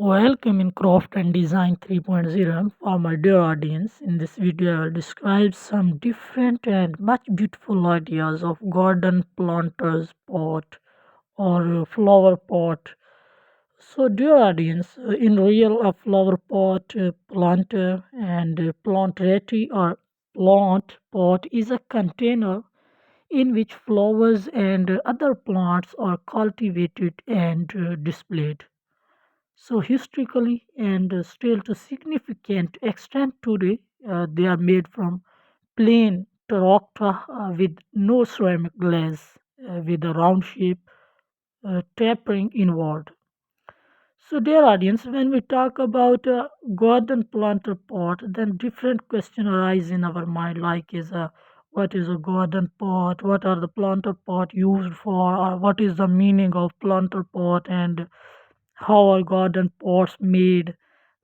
Welcome in Craft and Design 3.0 for my dear audience. In this video, I will describe some different and much beautiful ideas of garden planters pot or flower pot. So, dear audience, in real, a flower pot, planter, and plantery or plant pot is a container in which flowers and other plants are cultivated and displayed. So historically and still to significant extent today, they are made from plain terracotta with no ceramic glaze, with a round shape tapering inward. So, dear audience, when we talk about a garden planter pot, then different questions arise in our mind, like what is a garden pot, what are the planter pot used for, or what is the meaning of planter pot, and how are garden pots made.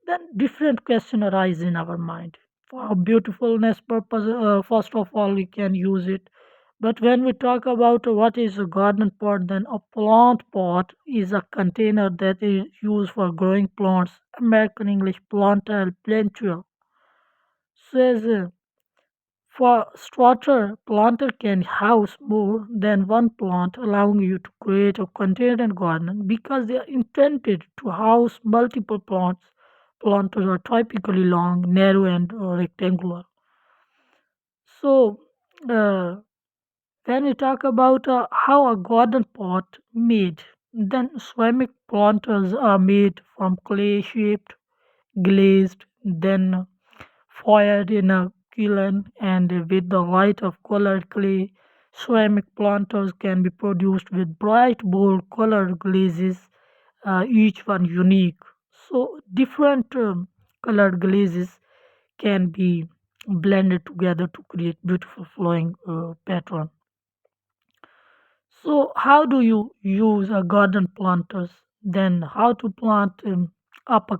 Then different questions arise in our mind. For beautifulness purpose, first of all, we can use it. But when we talk about what is a garden pot, then a plant pot is a container that is used for growing plants. American English planter, plantual. Says for starter, planter can house more than one plant, allowing you to create a contained garden because they are intended to house multiple plants. Planters are typically long, narrow, and rectangular. So, uh, when we talk about how a garden pot made, then ceramic planters are made from clay shaped, glazed, then fired in a kiln, and with the light of colored clay. Ceramic planters can be produced with bright, bold colored glazes, each one unique. So, different colored glazes can be blended together to create beautiful flowing pattern. So, how do you use a garden planters? Then, how to plant up a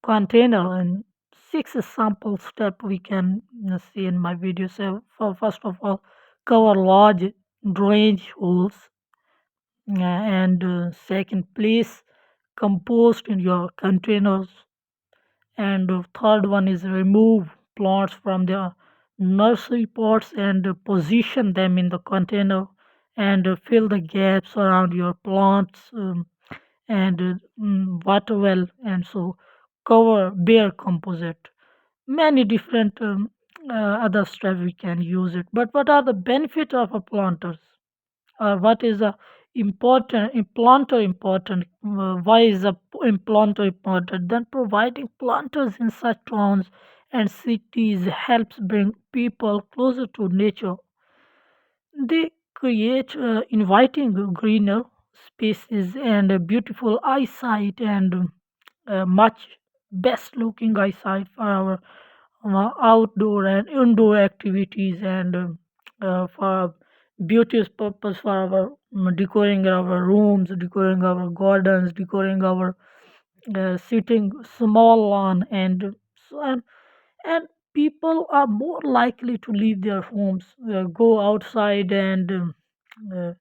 container? And six sample step we can see in my video. So, first of all, cover large drainage holes, and second, place compost in your containers, and third one is remove plants from the nursery pots and position them in the container, and fill the gaps around your plants, and water well, and so cover bare composite. Many different other stuff we can use it, but what are the benefits of a planters? What is a important implanter important? Why is a implanter important? Then providing planters in such towns and cities helps bring people closer to nature. They create inviting greener spaces and a beautiful eyesight, and much best looking eyesight for our outdoor and indoor activities, and for beauty's purpose for our decoring our rooms, decoring our gardens, decoring our sitting small lawn, and so on. And people are more likely to leave their homes, go outside, uh,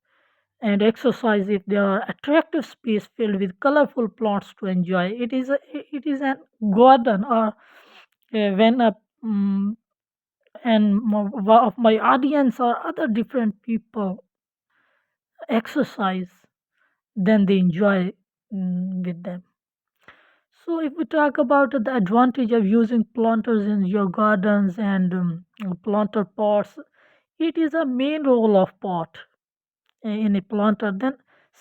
and exercise if there are attractive space filled with colorful plants to enjoy. It is a garden, or when a and of my audience or other different people exercise, then they enjoy with them. So, if we talk about the advantage of using planters in your gardens and planter pots, it is a main role of pot in a planter. Then,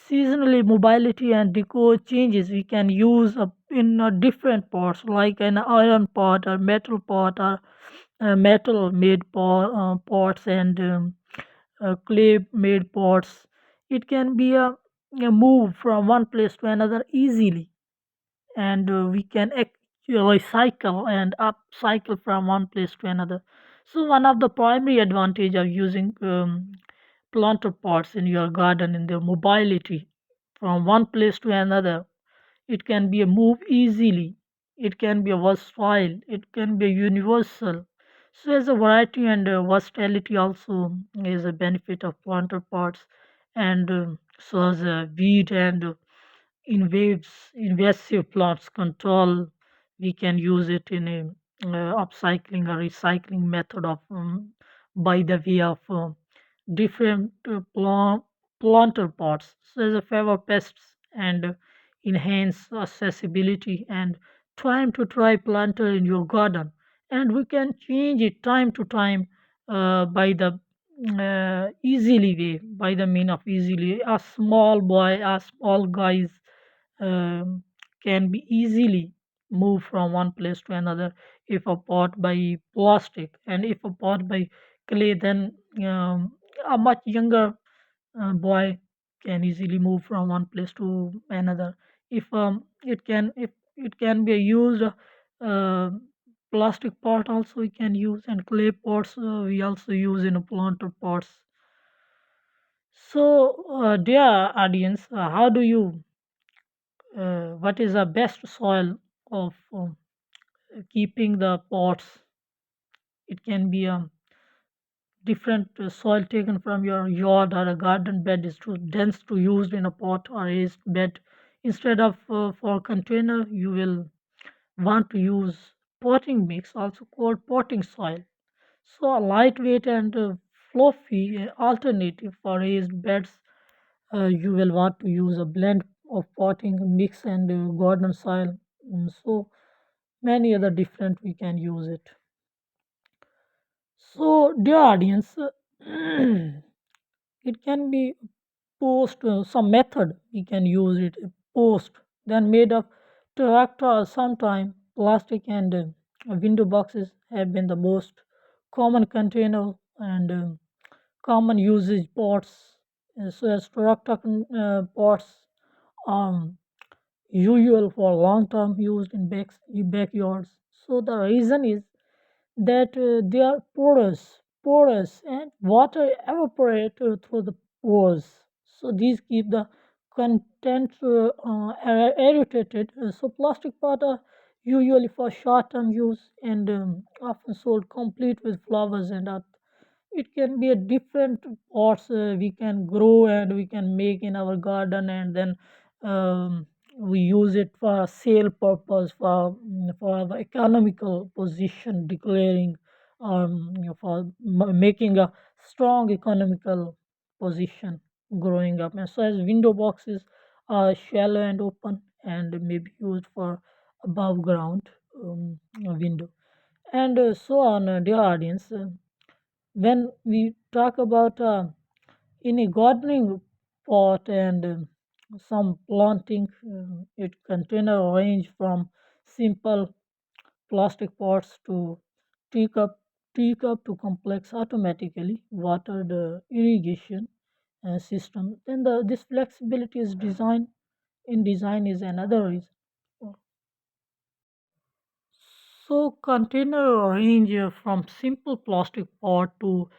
seasonally mobility and decor changes we can use in different pots, like an iron pot or metal pot, or metal made pots, and clay made pots. It can be a move from one place to another easily, and we can actually cycle and upcycle from one place to another. So one of the primary advantage of using planter pots in your garden in their mobility from one place to another. It can be a move easily, it can be a versatile, it can be a universal. So as a variety and versatility also is a benefit of planter pots, and so as a weed and invasive plants control. We can use it in a upcycling or recycling method of by the way of different planter pots. So as a favor pests and enhance accessibility and time to try planter in your garden. And we can change it time to time by the easily way, by the mean of easily. A small boy, a small guys um, can be easily moved from one place to another. If a pot by plastic and if a pot by clay, then a much younger boy can easily move from one place to another. If it can be used uh, plastic pot also we can use, and clay pots we also use in a planter pots. So dear audience, how do you what is the best soil of keeping the pots? It can be a different soil taken from your yard or a garden bed is too dense to used in a pot or raised bed. Instead of for container, you will want to use potting mix, also called potting soil. So a lightweight and fluffy alternative for raised beds, you will want to use a blend of potting mix and garden soil. So many other different we can use it. So dear audience, it can be post some method we can use it post then made of tractor. Sometime plastic and window boxes have been the most common container and common usage pots. So as tractor pots um usual for long term use in backyards. So the reason is that they are porous, and water evaporate through the pores. So these keep the contents aerated. So plastic pot are usually for short-term use and often sold complete with flowers and earth. It can be a different pots we can grow and we can make in our garden, and then we use it for sale purpose for our economical position declaring for making a strong economical position growing up. And so as window boxes are shallow and open and may be used for above ground window, and so on. Dear audience, when we talk about in a gardening pot and some planting, it container range from simple plastic pots to teacup teacup to complex automatically watered irrigation system. Then this flexibility is design is another reason. So container range from simple plastic pot to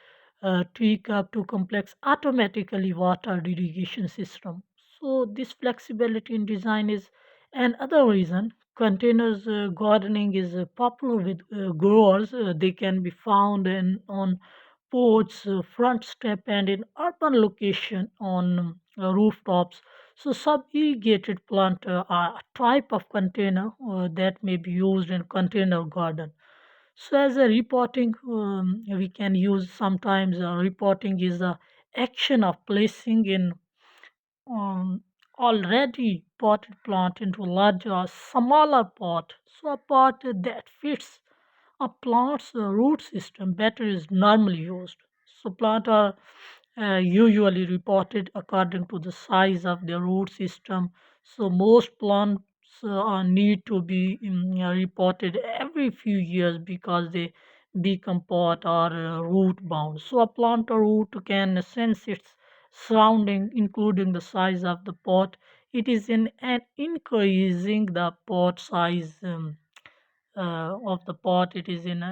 teacup to complex automatically watered irrigation system. So this flexibility in design is another reason containers gardening is popular with growers. They can be found on porch, front step, and in urban location on rooftops. So sub-irrigated plant are a type of container that may be used in container garden. So as a repotting, we can use sometimes repotting is the action of placing in um, already potted plant into larger, smaller pot. So a pot that fits a plant's root system better is normally used. So plants are usually reported according to the size of their root system. So most plants need to be reported every few years because they become pot or root bound. So a plant or root can sense its surrounding, including the size of the pot. It is in an increasing the pot size. Of the pot, it is in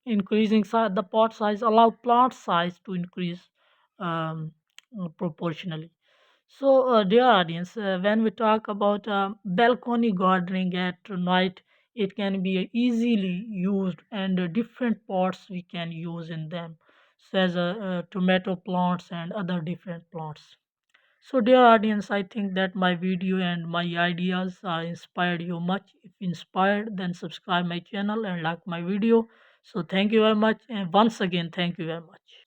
increasing size. The pot size allow plant size to increase um, proportionally. So dear audience, when we talk about balcony gardening at night, it can be easily used, and different pots we can use in them, so as tomato plants and other different plants. So, dear audience, I think that my video and my ideas inspired you much. If inspired, then subscribe my channel and like my video. So, thank you very much, and once again, thank you very much.